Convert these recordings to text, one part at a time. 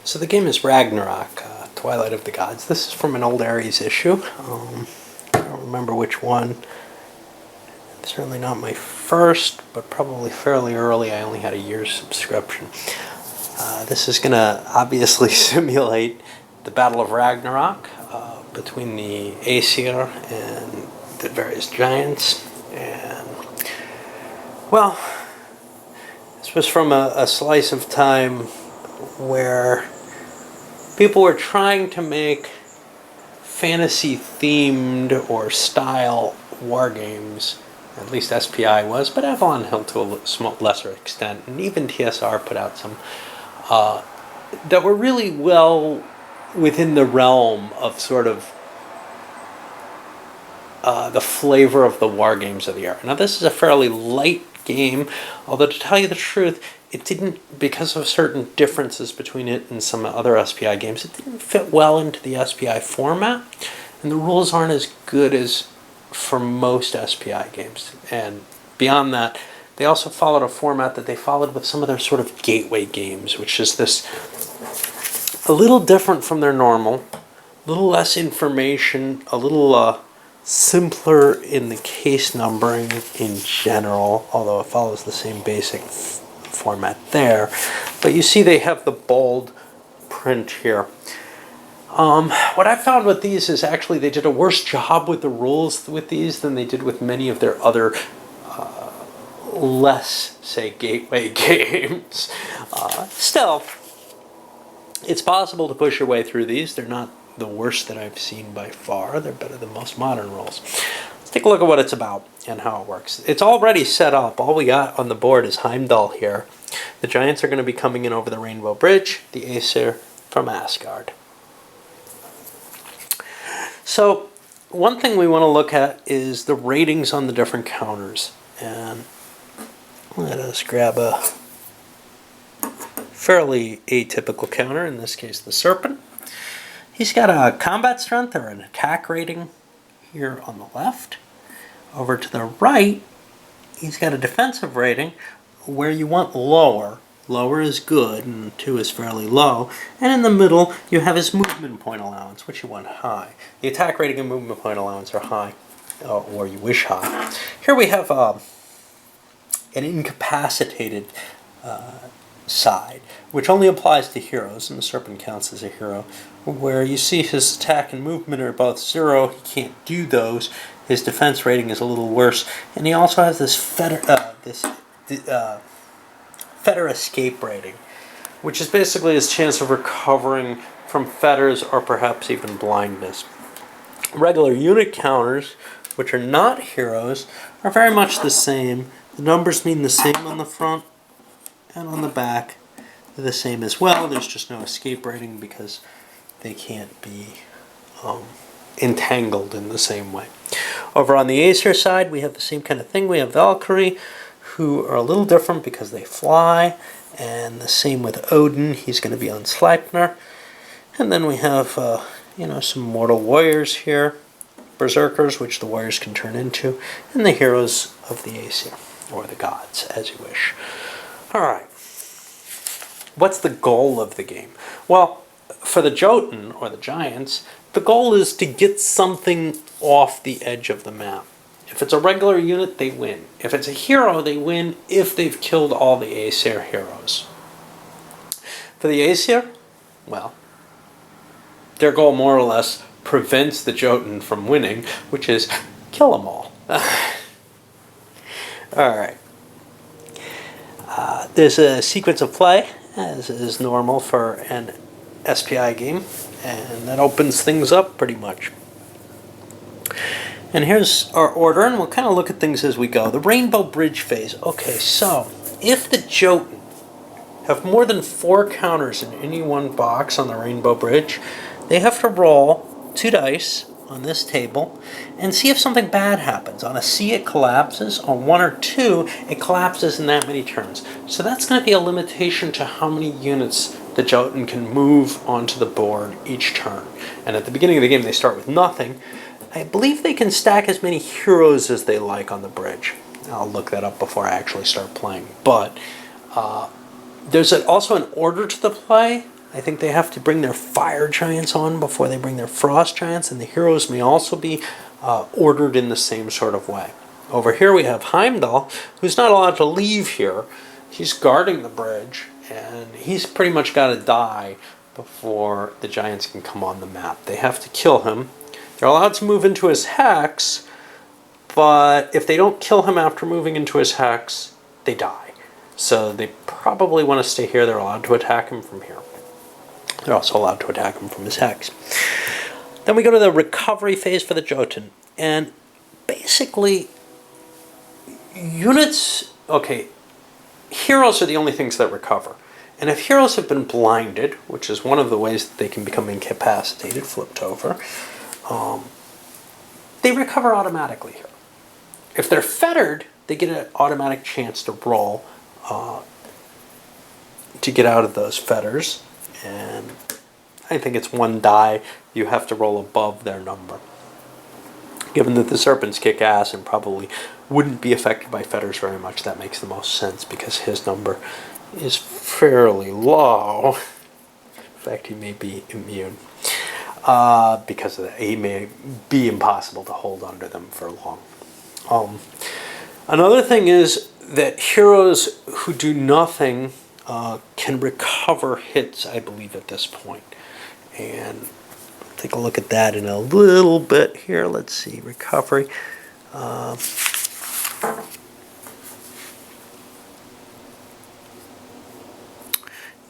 So the game is Ragnarok, Twilight of the Gods. This is from an old Ares issue. I don't remember which one. Certainly not my first, but probably fairly early. I only had a year's subscription. This is going to obviously simulate the Battle of Ragnarok between the Asir and the various giants. And, well, this was from a slice of time where people were trying to make fantasy-themed or style war games. At least SPI was, but Avalon Hill to a lesser extent, and even TSR put out some that were really well within the realm of sort of the flavor of the war games of the era. Now, this is a fairly light game, although to tell you the truth, it didn't, because of certain differences between it and some other SPI games, it didn't fit well into the SPI format, and the rules aren't as good as for most SPI games. And beyond that, they also followed a format that they followed with some of their sort of gateway games, which is this a little different from their normal, a little less information, a little simpler in the case numbering in general, although it follows the same basic format there. But you see they have the bold print here. What I found with these is actually they did a worse job with the rules with these than they did with many of their other less, say, gateway games. Still, it's possible to push your way through these. They're not the worst that I've seen by far. They're better than most modern rules. Let's take a look at what it's about and how it works. It's already set up. All we got on the board is Heimdall here. The giants are going to be coming in over the Rainbow Bridge, the Asir from Asgard. So one thing we want to look at is the ratings on the different counters. And let us grab a fairly atypical counter, in this case the Serpent. He's got a combat strength or an attack rating here on the left. Over to the right, he's got a defensive rating where you want lower. Lower is good, and 2 is fairly low. And in the middle, you have his movement point allowance, which you want high. The attack rating and movement point allowance are high, or you wish high. Here we have an incapacitated side, which only applies to heroes, and the Serpent counts as a hero, where you see his attack and movement are both 0. He can't do those. His defense rating is a little worse, and he also has this fetter escape rating, which is basically his chance of recovering from fetters or perhaps even blindness. Regular unit counters, which are not heroes, are very much the same. The numbers mean the same on the front and on the back. They're the same as well. There's just no escape rating because they can't be entangled in the same way. Over on the Acer side, we have the same kind of thing. We have Valkyrie, who are a little different because they fly, and the same with Odin. He's going to be on Sleipnir. And then we have some mortal warriors here, berserkers, which the warriors can turn into, and the heroes of the Asir, or the gods, as you wish. Alright, what's the goal of the game? Well, for the Jotun, or the giants, the goal is to get something off the edge of the map. If it's a regular unit, they win. If it's a hero, they win if they've killed all the Aesir heroes. For the Aesir, well, their goal more or less prevents the Jotun from winning, which is kill them all. Alright. There's a sequence of play, as is normal for an SPI game, and that opens things up pretty much. And here's our order, and we'll kind of look at things as we go. The Rainbow Bridge phase. Okay, so if the Jotun have more than 4 counters in any one box on the Rainbow Bridge, they have to roll 2 dice on this table and see if something bad happens. On a C, it collapses. On 1 or 2, it collapses in that many turns. So that's going to be a limitation to how many units the Jotun can move onto the board each turn. And at the beginning of the game, they start with nothing. I believe they can stack as many heroes as they like on the bridge. I'll look that up before I actually start playing. But there's also an order to the play I think they have to bring their fire giants on before they bring their frost giants, and the heroes may also be ordered in the same sort of way. Over here we have Heimdall, who's not allowed to leave here. He's guarding the bridge, and he's pretty much got to die before the giants can come on the map. They have to kill him. They're allowed to move into his hex, but if they don't kill him after moving into his hex, they die. So they probably want to stay here. They're allowed to attack him from here. They're also allowed to attack him from his hex. Then we go to the recovery phase for the Jotun. And basically, units, okay, heroes are the only things that recover. And if heroes have been blinded, which is one of the ways that they can become incapacitated, flipped over, they recover automatically here. If they're fettered, they get an automatic chance to roll to get out of those fetters. And I think it's one die. You have to roll above their number. Given that the serpents kick ass and probably wouldn't be affected by fetters very much, that makes the most sense because his number is fairly low. In fact, he may be immune because of that. He may be impossible to hold under them for long. Another thing is that heroes who do nothing can recover hits, I believe, at this point. And take a look at that in a little bit here. Let's see, recovery.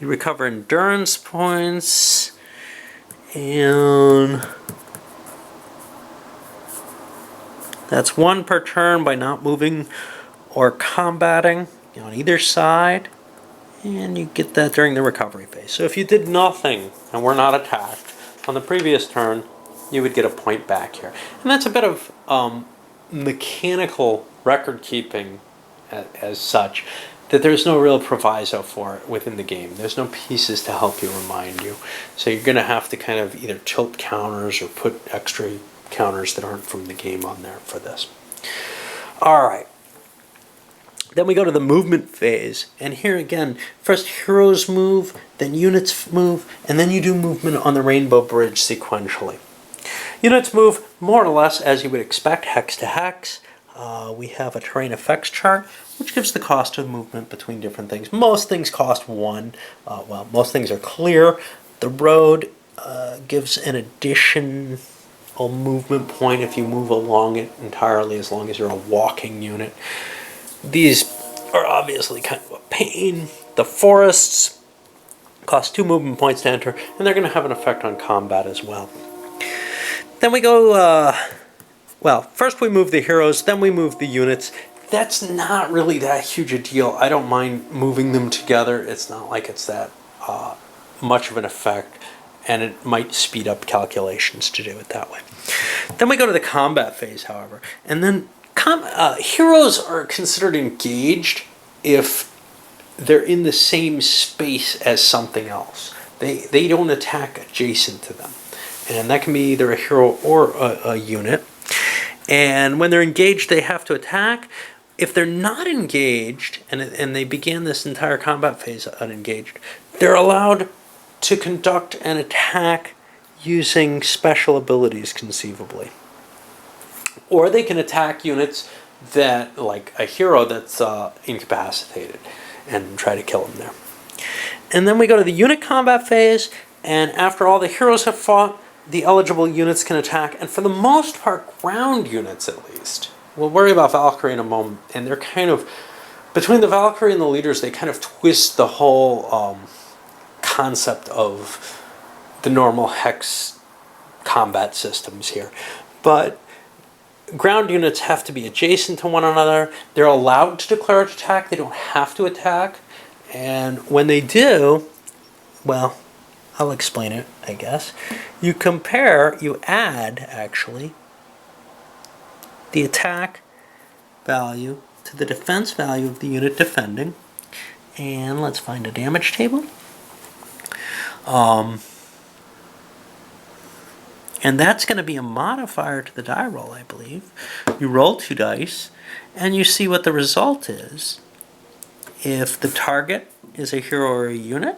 You recover endurance points, and that's 1 per turn by not moving or combating on either side. And you get that during the recovery phase. So if you did nothing and were not attacked on the previous turn, you would get a point back here. And that's a bit of mechanical record keeping as such, that there's no real proviso for it within the game. There's no pieces to help you remind you. So you're going to have to kind of either tilt counters or put extra counters that aren't from the game on there for this. All right. Then we go to the movement phase, and here again, first heroes move, then units move, and then you do movement on the Rainbow Bridge sequentially. Units move more or less as you would expect, hex to hex. We have a terrain effects chart, which gives the cost of movement between different things. Most things cost 1. Most things are clear. The road gives an additional movement point if you move along it entirely, as long as you're a walking unit. These are obviously kind of a pain. The forests cost 2 movement points to enter, and they're going to have an effect on combat as well. Then we go, first we move the heroes, then we move the units. That's not really that huge a deal. I don't mind moving them together. It's not like it's that much of an effect, and it might speed up calculations to do it that way. Then we go to the combat phase, however, and then heroes are considered engaged if they're in the same space as something else. They don't attack adjacent to them. And that can be either a hero or a unit. And when they're engaged, they have to attack. If they're not engaged, and they began this entire combat phase unengaged, they're allowed to conduct an attack using special abilities, conceivably. Or they can attack units that, like a hero that's incapacitated, and try to kill them there. And then we go to the unit combat phase, and after all the heroes have fought, the eligible units can attack, and for the most part, ground units at least. We'll worry about Valkyrie in a moment, and they're kind of, between the Valkyrie and the leaders, they kind of twist the whole concept of the normal hex combat systems here. But ground units have to be adjacent to one another. They're allowed to declare an attack. They don't have to attack. And when they do, well, I'll explain it, I guess. You add, actually, the attack value to the defense value of the unit defending. And let's find a damage table. And that's going to be a modifier to the die roll, I believe. You roll 2 dice, and you see what the result is. If the target is a hero or a unit,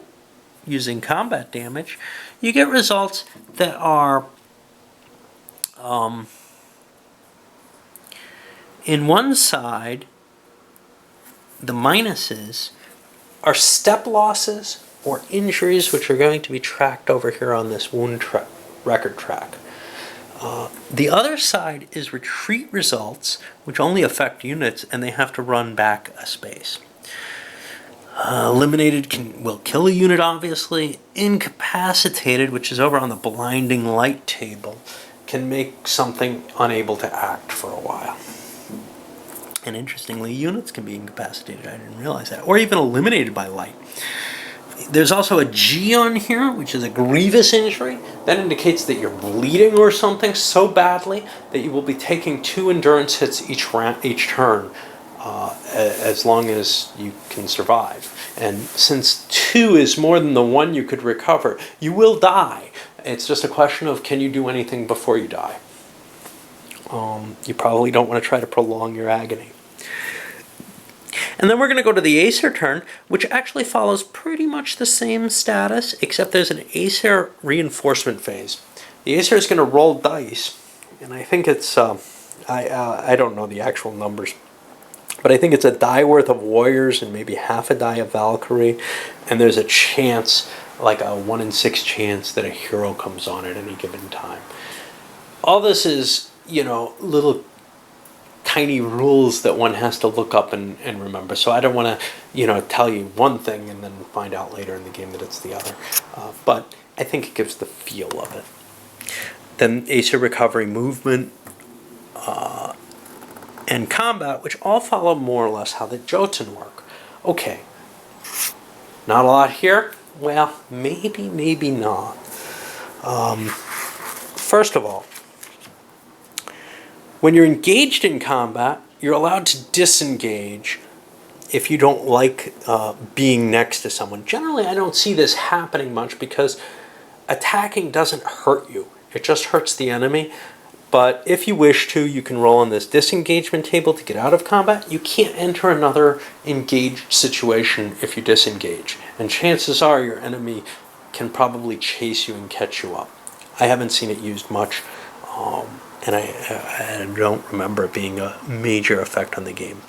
using combat damage, you get results that are in one side, the minuses are step losses or injuries, which are going to be tracked over here on this wound record track. The other side is retreat results, which only affect units, and they have to run back a space. Eliminated will kill a unit, obviously. Incapacitated, which is over on the blinding light table, can make something unable to act for a while. And interestingly, units can be incapacitated. I didn't realize that. Or even eliminated by light. There's also a G on here, which is a grievous injury. That indicates that you're bleeding or something so badly that you will be taking 2 endurance hits each turn, as long as you can survive. And since 2 is more than the 1 you could recover, you will die. It's just a question of, can you do anything before you die? You probably don't want to try to prolong your agony. And then we're going to go to the Asir turn, which actually follows pretty much the same status, except there's an Asir reinforcement phase. The Asir is going to roll dice, and I think it's, I don't know the actual numbers, but I think it's a die worth of warriors and maybe half a die of Valkyrie, and there's a chance, like a 1 in 6 chance, that a hero comes on at any given time. All this is, little tiny rules that one has to look up and remember. So I don't want to, tell you one thing and then find out later in the game that it's the other. But I think it gives the feel of it. Then Asir recovery, movement, and combat, which all follow more or less how the Jotun work. Okay, not a lot here. Well, maybe not. First of all, when you're engaged in combat, you're allowed to disengage if you don't like being next to someone. Generally, I don't see this happening much because attacking doesn't hurt you. It just hurts the enemy. But if you wish to, you can roll on this disengagement table to get out of combat. You can't enter another engaged situation if you disengage. And chances are your enemy can probably chase you and catch you up. I haven't seen it used much. And I don't remember it being a major effect on the game.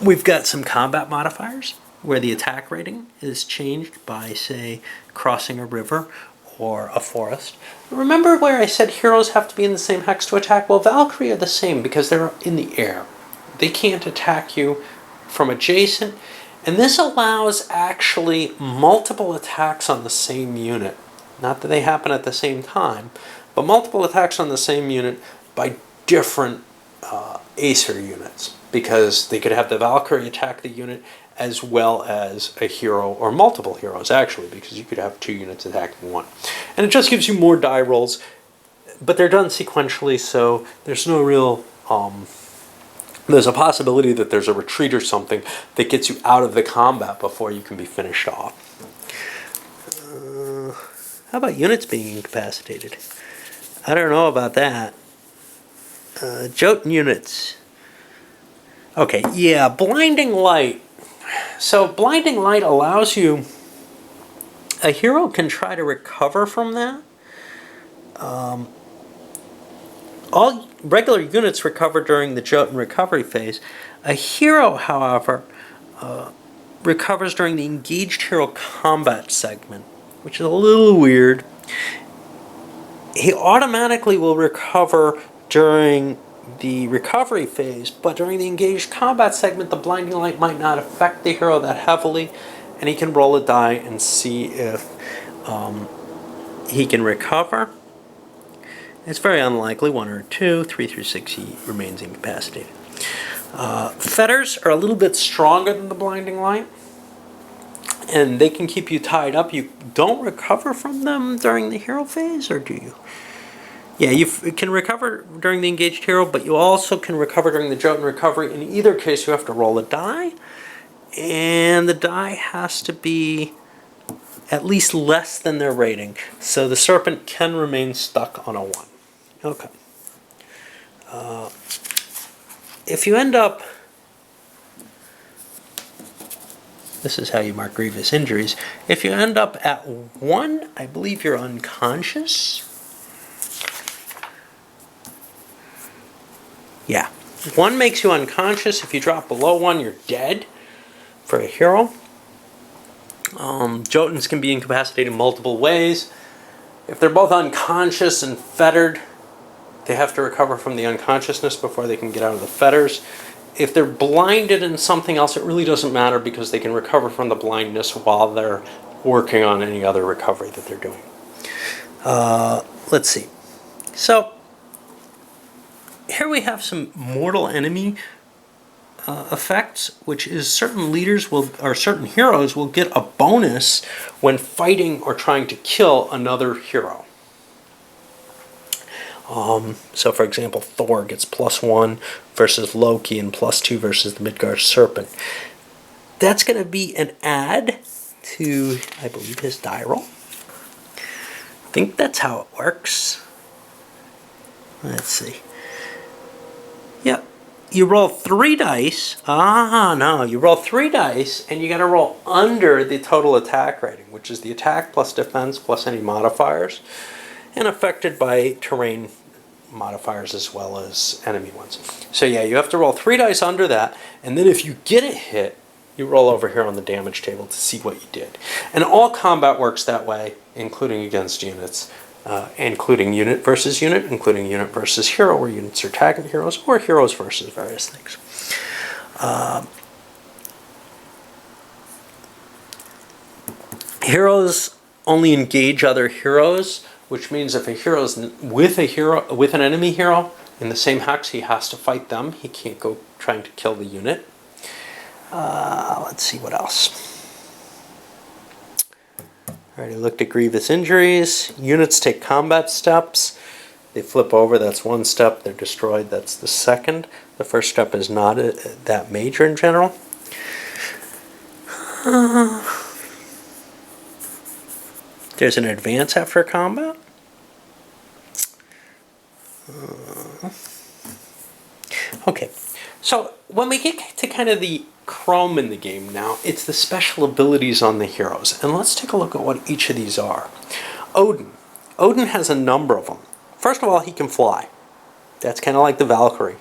We've got some combat modifiers where the attack rating is changed by, say, crossing a river or a forest. Remember where I said heroes have to be in the same hex to attack? Well, Valkyrie are the same because they're in the air. They can't attack you from adjacent. And this allows actually multiple attacks on the same unit. Not that they happen at the same time, but multiple attacks on the same unit by different Asir units, because they could have the Valkyrie attack the unit as well as a hero, or multiple heroes actually, because you could have 2 units attacking one. And it just gives you more die rolls, but they're done sequentially, so there's no real... there's a possibility that there's a retreat or something that gets you out of the combat before you can be finished off. How about units being incapacitated? I don't know about that. Jotun units. Okay, yeah, blinding light. So blinding light allows you... A hero can try to recover from that. All regular units recover during the Jotun recovery phase. A hero, however, recovers during the engaged hero combat segment, which is a little weird. He automatically will recover during the recovery phase, but during the engaged combat segment, the blinding light might not affect the hero that heavily, and he can roll a die and see if he can recover. It's very unlikely, 1 or 2, 3 through 6 he remains incapacitated. Fetters are a little bit stronger than the blinding light, and they can keep you tied up. You don't recover from them during the hero phase, or do you? Yeah, you can recover during the engaged hero, but you also can recover during the Jotun recovery. In either case, you have to roll a die, and the die has to be at least less than their rating. So the Serpent can remain stuck on a 1. Okay. If you end up This is how you mark grievous injuries. If you end up at 1, I believe you're unconscious. Yeah. 1 makes you unconscious. If you drop below 1, you're dead for a hero. Jotuns can be incapacitated in multiple ways. If they're both unconscious and fettered, they have to recover from the unconsciousness before they can get out of the fetters. If they're blinded in something else, it really doesn't matter because they can recover from the blindness while they're working on any other recovery that they're doing. Let's see. So, here we have some mortal enemy effects, which is certain leaders will, or certain heroes will get a bonus when fighting or trying to kill another hero. So for example, Thor gets +1 versus Loki and +2 versus the Midgard Serpent. That's going to be an add to, I believe, his die roll. I think that's how it works. Let's see. Yep. You roll 3 dice. No. You roll 3 dice, and you got to roll under the total attack rating, which is the attack plus defense plus any modifiers, and affected by terrain modifiers as well as enemy ones. So yeah, you have to roll 3 dice under that, and then if you get a hit, you roll over here on the damage table to see what you did. And all combat works that way, including against units. Including unit versus unit, including unit versus hero, where units are attacking heroes, or heroes versus various things. Heroes only engage other heroes, which means if a hero's with an enemy hero in the same hex, he has to fight them. He can't go trying to kill the unit. Let's see what else. Already looked at grievous injuries. Units take combat steps. They flip over, that's 1 step. They're destroyed, that's the 2nd. The first step is not that major in general. There's an advance after combat. Okay, so when we get to kind of the chrome in the game now, it's the special abilities on the heroes. And let's take a look at what each of these are. Odin. Odin has a number of them. First of all, he can fly. That's kind of like the Valkyrie.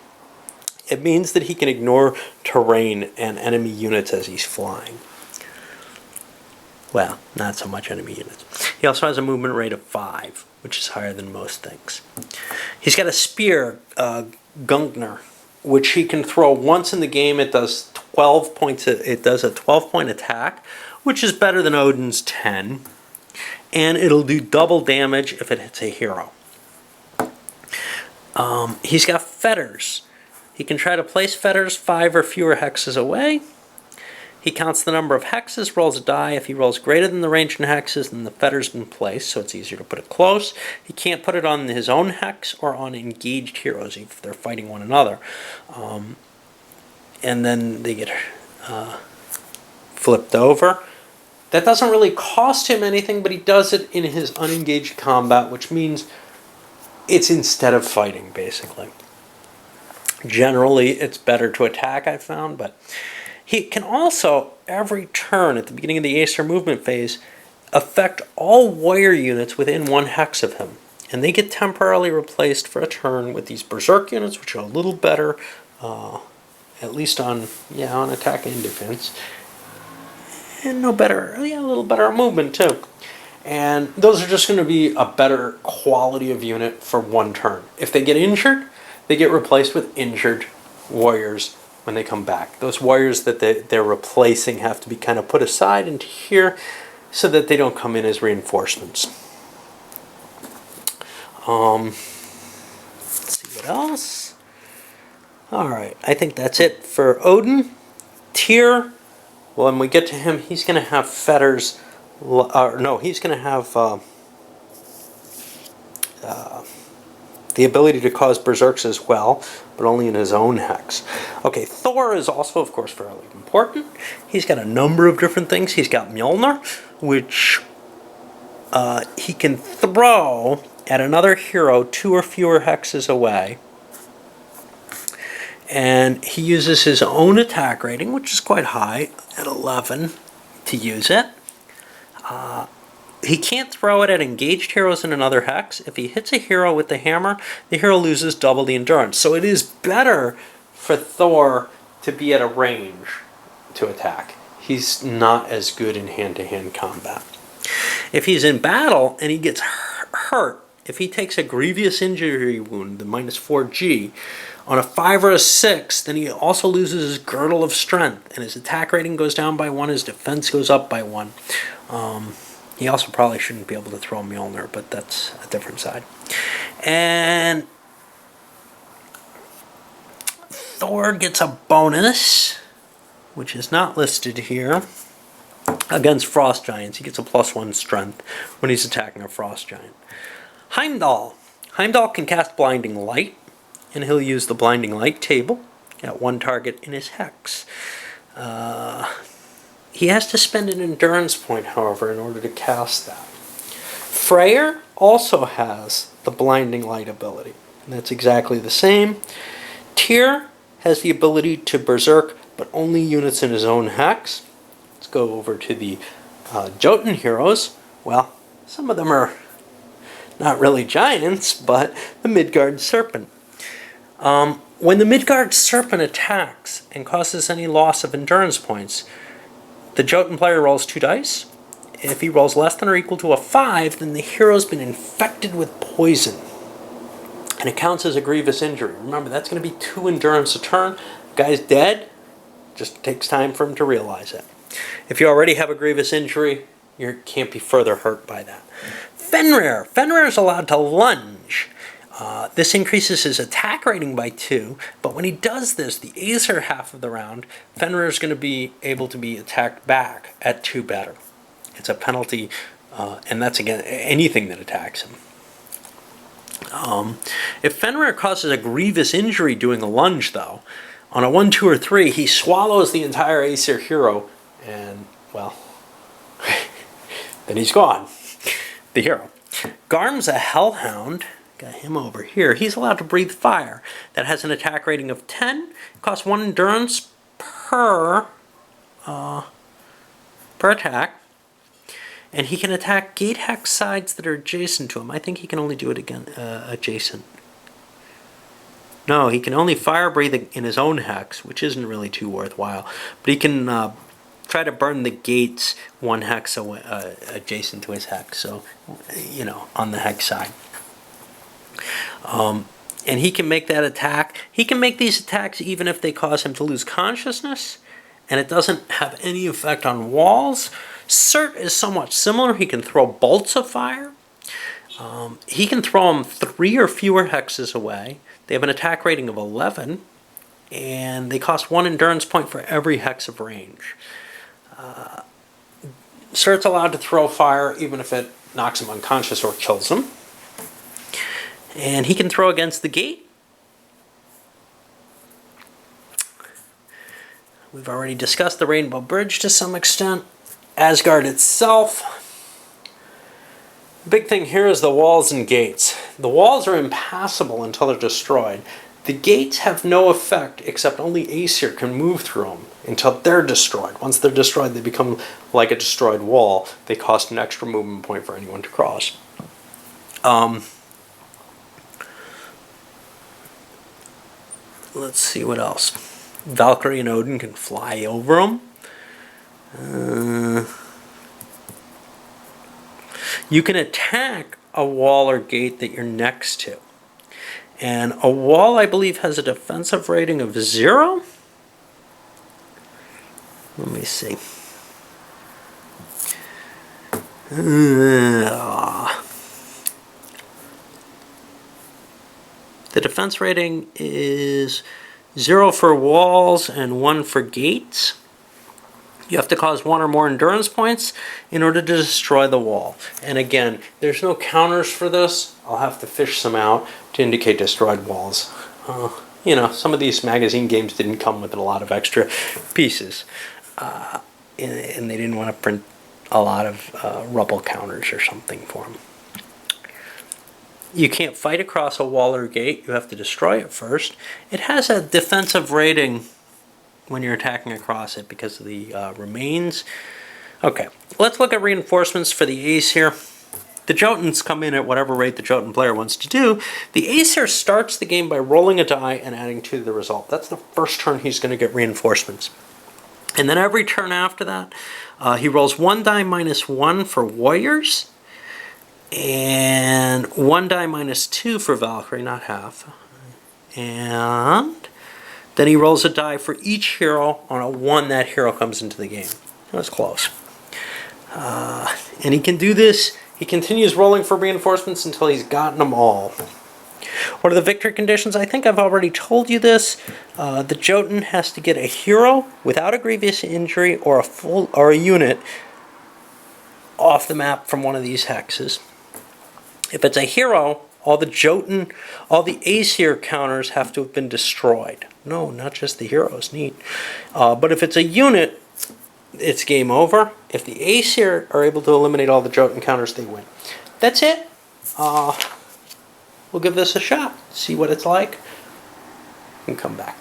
It means that he can ignore terrain and enemy units as he's flying. Well, not so much enemy units. He also has a movement rate of 5, which is higher than most things. He's got a spear, Gungnir, which he can throw once in the game. It does 12 points. It does a 12-point attack, which is better than Odin's 10, and it'll do double damage if it hits a hero. He's got fetters. He can try to place fetters 5 or fewer hexes away. He counts the number of hexes, rolls a die. If he rolls greater than the range in hexes, then the fetter's been placed, so it's easier to put it close. He can't put it on his own hex or on engaged heroes if they're fighting one another. And then they get flipped over. That doesn't really cost him anything, but he does it in his unengaged combat, which means it's instead of fighting, basically. Generally, it's better to attack, I've found, but he can also, every turn at the beginning of the Asir movement phase, affect all warrior units within 1 hex of him. And they get temporarily replaced for a turn with these berserk units, which are a little better, at least on attack and defense. And a little better movement too. And those are just going to be a better quality of unit for 1 turn. If they get injured, they get replaced with injured warriors when they come back. Those warriors that they're replacing have to be kind of put aside into here so that they don't come in as reinforcements. Let's see what else. Alright, I think that's it for Odin. Tyr, when we get to him, he's going to have fetters. He's going to have the ability to cause berserks as well, but only in his own hex. Okay, Thor is also, of course, fairly important. He's got a number of different things. He's got Mjolnir, which he can throw at another hero 2 or fewer hexes away. And he uses his own attack rating, which is quite high, at 11. to use it. He can't throw it at engaged heroes in another hex. If he hits a hero with the hammer, the hero loses double the endurance. So it is better for Thor to be at a range to attack. He's not as good in hand-to-hand combat. If he's in battle and he gets hurt, if he takes a grievous injury wound, the -4G, on a 5 or a 6, then he also loses his girdle of strength, and his attack rating goes down by 1, his defense goes up by 1. He also probably shouldn't be able to throw Mjolnir, but that's a different side. And Thor gets a bonus, which is not listed here, against Frost Giants. He gets a +1 strength when he's attacking a Frost Giant. Heimdall. Heimdall can cast Blinding Light, and he'll use the Blinding Light table at 1 target in his hex. He has to spend an endurance point, however, in order to cast that. Freyr also has the Blinding Light ability, and that's exactly the same. Tyr has the ability to berserk, but only units in his own hex. Let's go over to the Jotun heroes. Well, some of them are not really giants, but the Midgard Serpent. When the Midgard Serpent attacks and causes any loss of endurance points, the Jotun player rolls 2 dice. If he rolls less than or equal to a 5, then the hero's been infected with poison. And it counts as a grievous injury. Remember, that's going to be 2 endurance a turn. The guy's dead. Just takes time for him to realize it. If you already have a grievous injury, you can't be further hurt by that. Fenrir. Fenrir is allowed to lunge. This increases his attack rating by 2, but when he does this, the Asir half of the round, Fenrir is going to be able to be attacked back at 2 better. It's a penalty, and that's against anything that attacks him. If Fenrir causes a grievous injury doing a lunge, though, on a 1, 2, or 3, he swallows the entire Asir hero, and, well, then he's gone, the hero. Garm's a Hellhound. Got him over here. He's allowed to breathe fire. That has an attack rating of 10. Costs 1 endurance per attack. And he can attack gate hex sides that are adjacent to him. I think he can only do it again adjacent. No, he can only fire breathe in his own hex, which isn't really too worthwhile. But he can try to burn the gates 1 hex away, adjacent to his hex. So, you know, on the hex side. And he can make that attack. He can make these attacks even if they cause him to lose consciousness, and it doesn't have any effect on walls. Surt is somewhat similar. He can throw bolts of fire. He can throw them 3 or fewer hexes away. They have an attack rating of 11, and they cost 1 endurance point for every hex of range. Surt's allowed to throw fire even if it knocks him unconscious or kills him. And he can throw against the gate. We've already discussed the Rainbow Bridge to some extent. Asgard itself. The big thing here is the walls and gates. The walls are impassable until they're destroyed. The gates have no effect except only Asir can move through them until they're destroyed. Once they're destroyed, they become like a destroyed wall. They cost an extra movement point for anyone to cross. Let's see what else. Valkyrie and Odin can fly over them. You can attack a wall or gate that you're next to. And a wall, I believe, has a defensive rating of 0. Let me see. The defense rating is 0 for walls and 1 for gates. You have to cause 1 or more endurance points in order to destroy the wall. And again, there's no counters for this. I'll have to fish some out to indicate destroyed walls. You know, some of these magazine games didn't come with a lot of extra pieces. And they didn't want to print a lot of rubble counters or something for them. You can't fight across a wall or gate. You have to destroy it first. It has a defensive rating when you're attacking across it because of the remains Okay, let's look at reinforcements for the Asir. The Jotuns come in at whatever rate the Jotun player wants to do. The Asir starts the game by rolling a die and adding 2 to the result. That's the first turn he's going to get reinforcements. And then every turn after that, he rolls 1 die minus 1 for warriors, and 1 die minus 2 for Valkyrie, not half. And then he rolls a die for each hero. On a 1, that hero comes into the game. That was close. And he can do this. He continues rolling for reinforcements until he's gotten them all. What are the victory conditions? I think I've already told you this. The Jotun has to get a hero without a grievous injury or a unit off the map from one of these hexes. If it's a hero, all the Asir counters have to have been destroyed. No, not just the heroes. Neat. But if it's a unit, it's game over. If the Asir are able to eliminate all the Jotun counters, they win. That's it. We'll give this a shot, see what it's like, and come back.